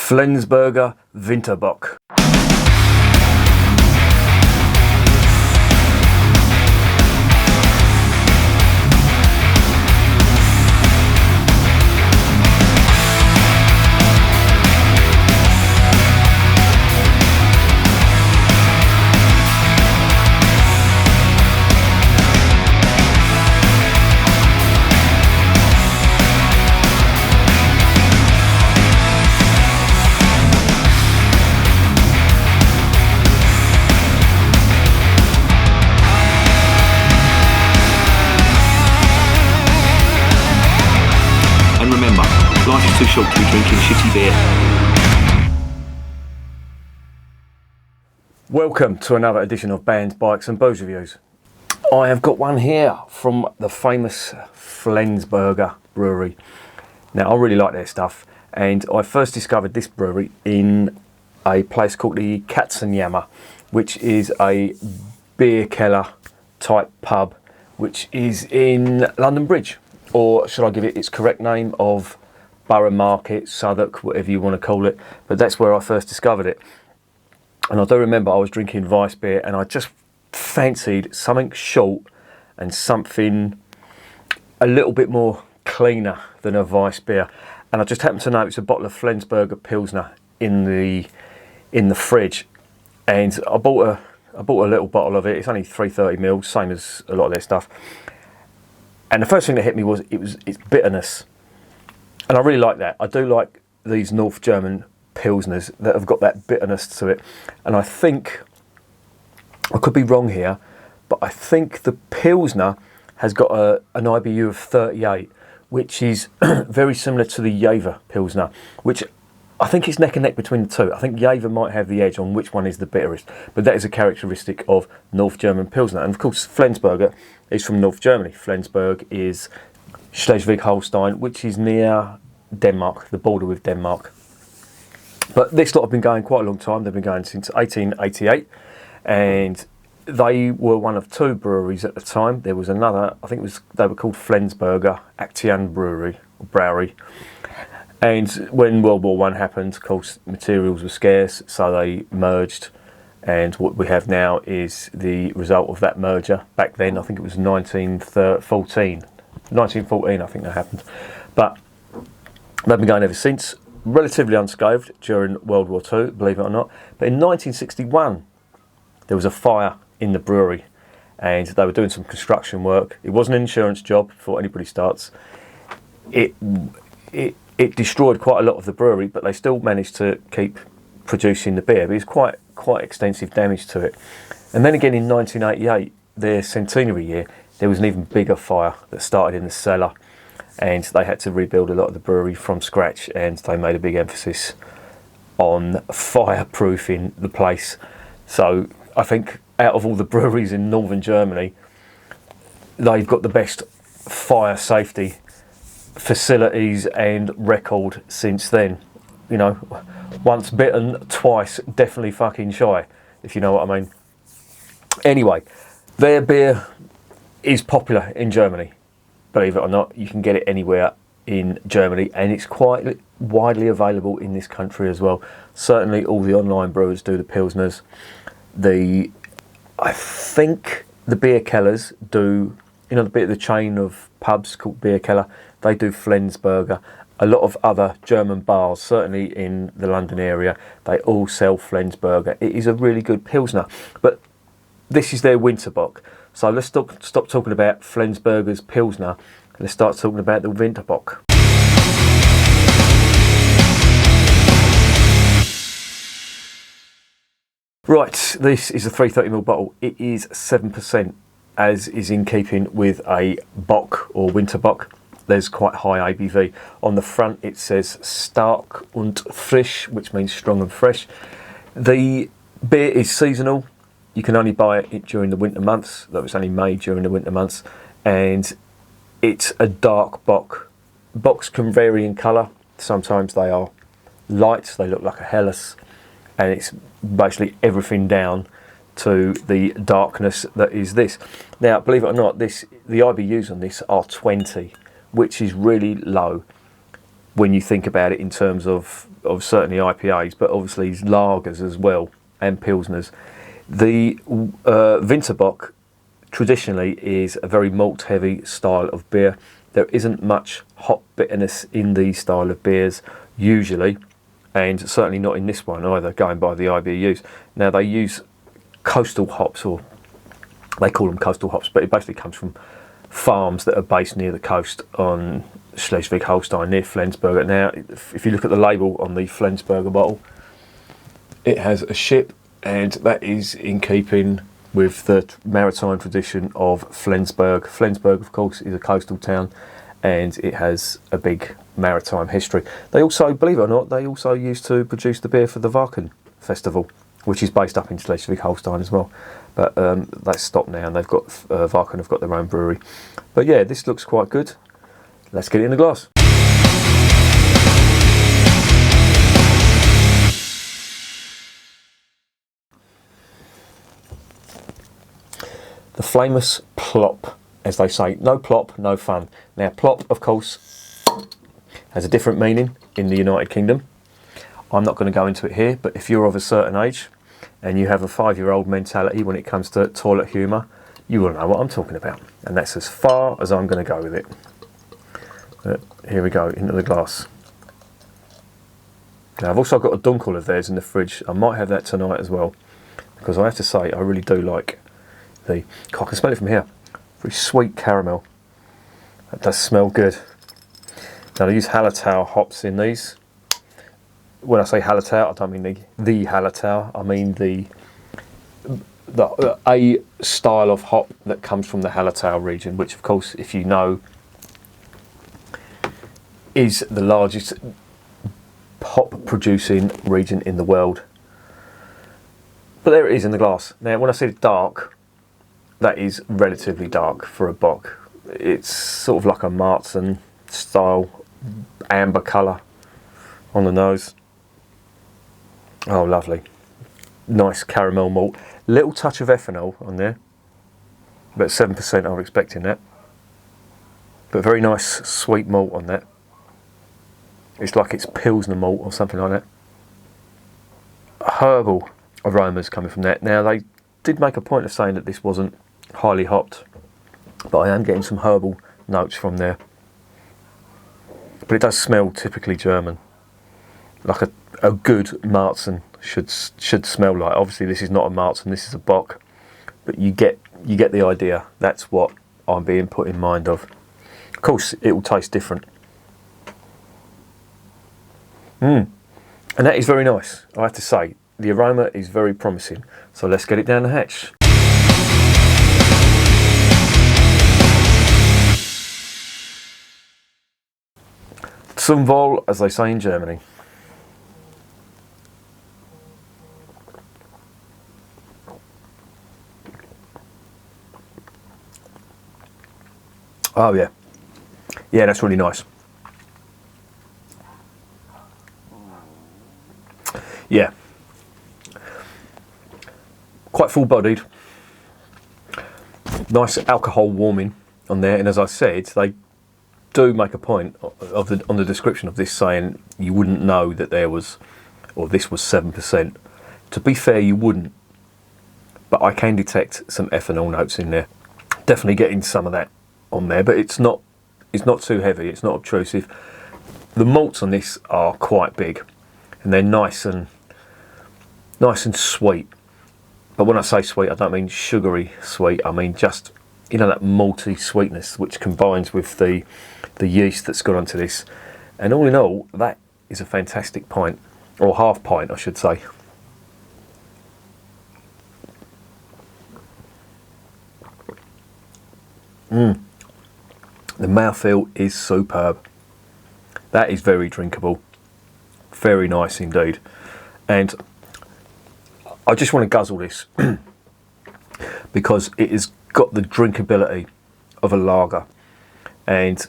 Flensburger Winterbock. Life is too short to be drinking shitty beer. Welcome to another edition of Bands, Bikes and Booze Reviews. I have got one here from the famous Flensburger Brewery. Now, I really like their stuff, and I first discovered this brewery in a place called the Katzenjammer, which is a beer keller type pub, which is in London Bridge, or should I give it its correct name of Borough Market, Southwark, whatever you want to call it. But that's where I first discovered it. And I do remember I was drinking Weiss beer and I just fancied something short and something a little bit more cleaner than a Weiss beer. And I just happened to notice a bottle of Flensburger Pilsner in the fridge, and I bought a little bottle of it. It's only 330ml, same as a lot of their stuff. And the first thing that hit me was its bitterness. And I really like that. I do like these North German Pilsners that have got that bitterness to it. And I think, I could be wrong here, but I think the Pilsner has got an IBU of 38, which is very similar to the Jever Pilsner, which I think is neck and neck between the two. I think Jever might have the edge on which one is the bitterest, but that is a characteristic of North German Pilsner. And of course, Flensburger is from North Germany. Flensburg is Schleswig-Holstein, which is near Denmark, the border with Denmark. But this lot have been going quite a long time. They've been going since 1888, and they were one of two breweries at the time. There was another, I think they were called Flensburger Aktien Brauerei. And when World War I happened, of course, materials were scarce, so they merged. And what we have now is the result of that merger. Back then, I think it was 1914, I think that happened. But they've been going ever since, relatively unscathed during World War II, believe it or not. But in 1961, there was a fire in the brewery, and they were doing some construction work. It wasn't an insurance job before anybody starts. It destroyed quite a lot of the brewery, but they still managed to keep producing the beer. But it was quite extensive damage to it. And then again in 1988, their centenary year, there was an even bigger fire that started in the cellar, and they had to rebuild a lot of the brewery from scratch, and they made a big emphasis on fireproofing the place. So I think out of all the breweries in northern Germany, they've got the best fire safety facilities and record since then. You know, once bitten, twice definitely fucking shy, if you know what I mean. Anyway, their beer is popular in Germany. Believe it or not, you can get it anywhere in Germany, and it's quite widely available in this country as well. Certainly all the online brewers do the Pilsners. I think the beer kellers do, you know, the chain of pubs called Beer Keller, they do Flensburger. A lot of other German bars, certainly in the London area, they all sell Flensburger. It is a really good Pilsner, but this is their Winterbock. So let's stop talking about Flensburger's Pilsner. Let's start talking about the Winterbock. Right, this is a 330ml bottle. It is 7%, as is in keeping with a Bock or Winterbock. There's quite high ABV. On the front it says stark und frisch, which means strong and fresh. The beer is seasonal. You can only buy it during the winter months. That was only made during the winter months. And it's a dark Bock. Bocks can vary in colour. Sometimes they are light, they look like a Helles. And it's basically everything down to the darkness that is this. Now, believe it or not, the IBUs on this are 20, which is really low when you think about it in terms of of certainly IPAs, but obviously lagers as well and pilsners. The Winterbock traditionally is a very malt-heavy style of beer. There isn't much hop bitterness in these style of beers usually, and certainly not in this one either, going by the IBUs. Now they use coastal hops, or they call them coastal hops, but it basically comes from farms that are based near the coast on Schleswig-Holstein, near Flensburger. Now, if you look at the label on the Flensburger bottle, it has a ship, and that is in keeping with the maritime tradition of Flensburg. Flensburg, of course, is a coastal town, and it has a big maritime history. They also, believe it or not, they also used to produce the beer for the Wacken Festival, which is based up in Schleswig-Holstein as well. But that's stopped now, and they've got Wacken have got their own brewery. But yeah, this looks quite good. Let's get it in the glass. The famous plop, as they say. No plop, no fun. Now, plop, of course, has a different meaning in the United Kingdom. I'm not going to go into it here, but if you're of a certain age and you have a 5-year-old mentality when it comes to toilet humour, you will know what I'm talking about. And that's as far as I'm going to go with it. Here we go, into the glass. Now, I've also got a dunkel of theirs in the fridge. I might have that tonight as well, because I have to say, I really do like I can smell it from here. Very sweet caramel. That does smell good. Now, I use Hallertau hops in these. When I say Hallertau, I don't mean the Hallertau. I mean a style of hop that comes from the Hallertau region, which, of course, if you know, is the largest hop producing region in the world. But there it is in the glass. Now, when I say dark, that is relatively dark for a Bock. It's sort of like a Marzen style amber colour on the nose. Oh, lovely. Nice caramel malt. Little touch of ethanol on there. About 7%, I was expecting that. But very nice sweet malt on that. It's like it's Pilsner malt or something like that. Herbal aromas coming from that. Now, they did make a point of saying that this wasn't highly hopped, but I am getting some herbal notes from there. But it does smell typically German, like a good Marzen should smell like. Obviously, this is not a Marzen, this is a Bock, but you get the idea. That's what I'm being put in mind of. Of course, it will taste different. And that is very nice, I have to say. The aroma is very promising. So let's get it down the hatch. Zum Wohl, as they say in Germany. Oh yeah. Yeah, that's really nice. Yeah. Quite full-bodied. Nice alcohol warming on there, and as I said, they do make a point of on the description of this saying you wouldn't know that there was, or this was 7%. To be fair, you wouldn't, but I can detect some ethanol notes in there. Definitely getting some of that on there, but it's not too heavy. It's not obtrusive. The malts on this are quite big, and they're nice and sweet. But when I say sweet, I don't mean sugary sweet. I mean just, you know, that malty sweetness which combines with the yeast that's gone onto this. And all in all, that is a fantastic pint, or half pint, I should say. The mouthfeel is superb. That is very drinkable. Very nice indeed. And I just want to guzzle this because it has got the drinkability of a lager, and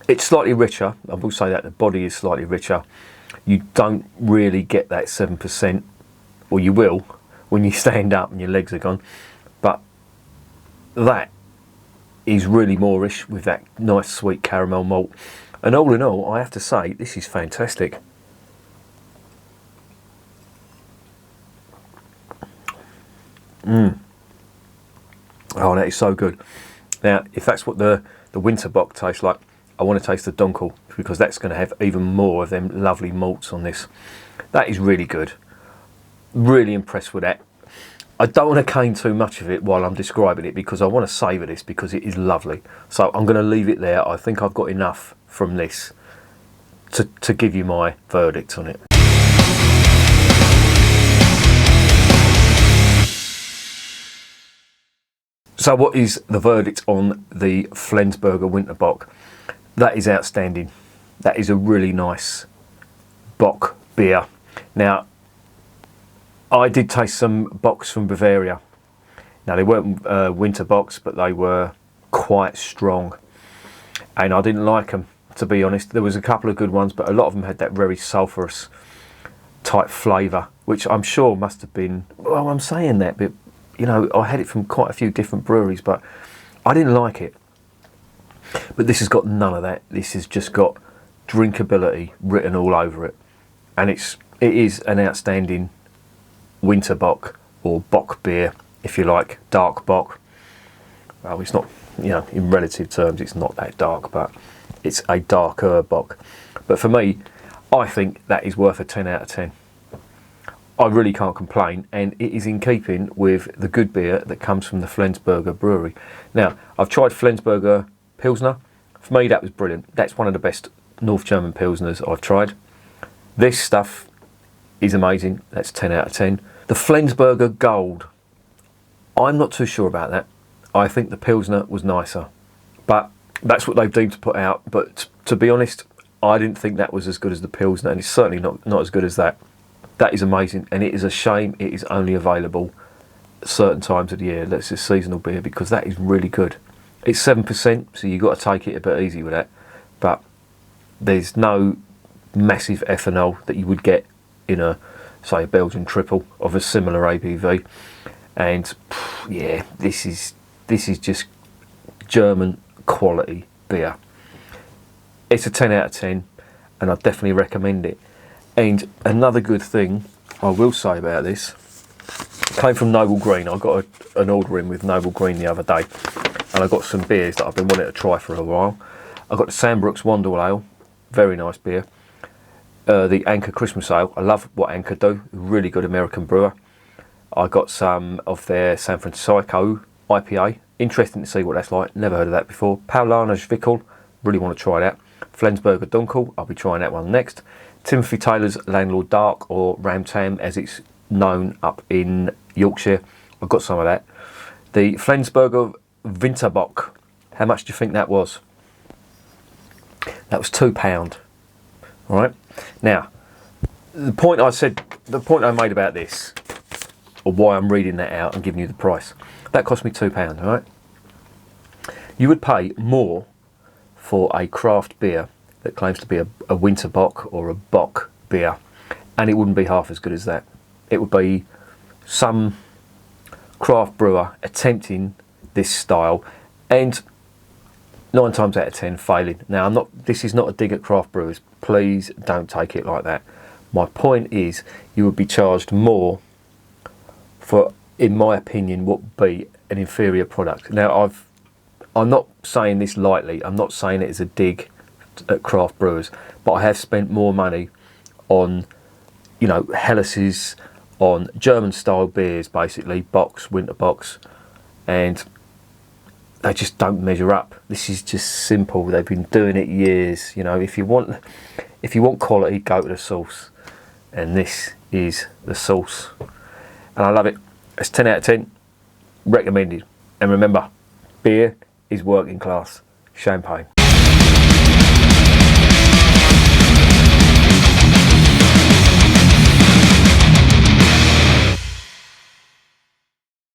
it's slightly richer. I will say that the body is slightly richer. You don't really get that 7%, or you will when you stand up and your legs are gone, but that is really moreish with that nice sweet caramel malt. And all in all, I have to say, this is fantastic. Oh, that is so good. Now, if that's what the Winterbock tastes like, I want to taste the Dunkel, because that's going to have even more of them lovely malts on this. That is really good. Really impressed with that. I don't want to cane too much of it while I'm describing it, because I want to savour this, because it is lovely. So I'm going to leave it there. I think I've got enough from this to give you my verdict on it. So what is the verdict on the Flensburger Winterbock? That is outstanding. That is a really nice Bock beer. Now, I did taste some Bocks from Bavaria. Now, they weren't winter Bocks, but they were quite strong. And I didn't like them, to be honest. There was a couple of good ones, but a lot of them had that very sulphurous type flavour, which I'm sure must have been, well, I'm saying that, but you know, I had it from quite a few different breweries, but I didn't like it. But this has got none of that. This has just got drinkability written all over it. And it is an outstanding winter Bock, or Bock beer, if you like, dark Bock. Well, it's not, you know, in relative terms, it's not that dark, but it's a darker Bock. But for me, I think that is worth a 10 out of 10. I really can't complain, and it is in keeping with the good beer that comes from the Flensburger Brewery. Now, I've tried Flensburger Pilsner. For me, that was brilliant. That's one of the best North German Pilsners I've tried. This stuff is amazing. That's 10 out of 10. The Flensburger Gold, I'm not too sure about that. I think the Pilsner was nicer, but that's what they've deemed to put out. But to be honest, I didn't think that was as good as the Pilsner, and it's certainly not as good as that. That is amazing, and it is a shame it is only available at certain times of the year. That's a seasonal beer, because that is really good. It's 7%, so you've got to take it a bit easy with that. But there's no massive ethanol that you would get in a, say, a Belgian triple of a similar ABV. And yeah, this is just German quality beer. It's a 10 out of 10, and I definitely recommend it. And another good thing I will say about this came from Noble Green. I got an order in with Noble Green the other day, and I got some beers that I've been wanting to try for a while. I got the Sandbrook's Wandle Ale, very nice beer. The Anchor Christmas Ale, I love what Anchor do, really good American brewer. I got some of their San Francisco IPA, interesting to see what that's like, never heard of that before. Paulaner Zwickel, really want to try that. Flensburger Dunkel, I'll be trying that one next. Timothy Taylor's Landlord Dark, or Ramtam as it's known up in Yorkshire. I've got some of that. The Flensburger Winterbock, how much do you think that was? That was £2. All right. Now, the point I made about this, or why I'm reading that out and giving you the price, that cost me £2. All right. You would pay more for a craft beer that claims to be a winter Bock or a Bock beer, and it wouldn't be half as good as that. It would be some craft brewer attempting this style, and 9 times out of 10 failing. Now, this is not a dig at craft brewers. Please don't take it like that. My point is, you would be charged more for, in my opinion, what would be an inferior product. Now, I'm not saying this lightly. I'm not saying it as a dig at craft brewers, but I have spent more money on, you know, Hellas's, on German style beers, basically Bocks, winter Bocks, and they just don't measure up. This is just simple. They've been doing it years. You know, if you want quality, go to the source, and this is the source, and I love it. It's 10 out of 10, recommended. And remember, beer is working class champagne.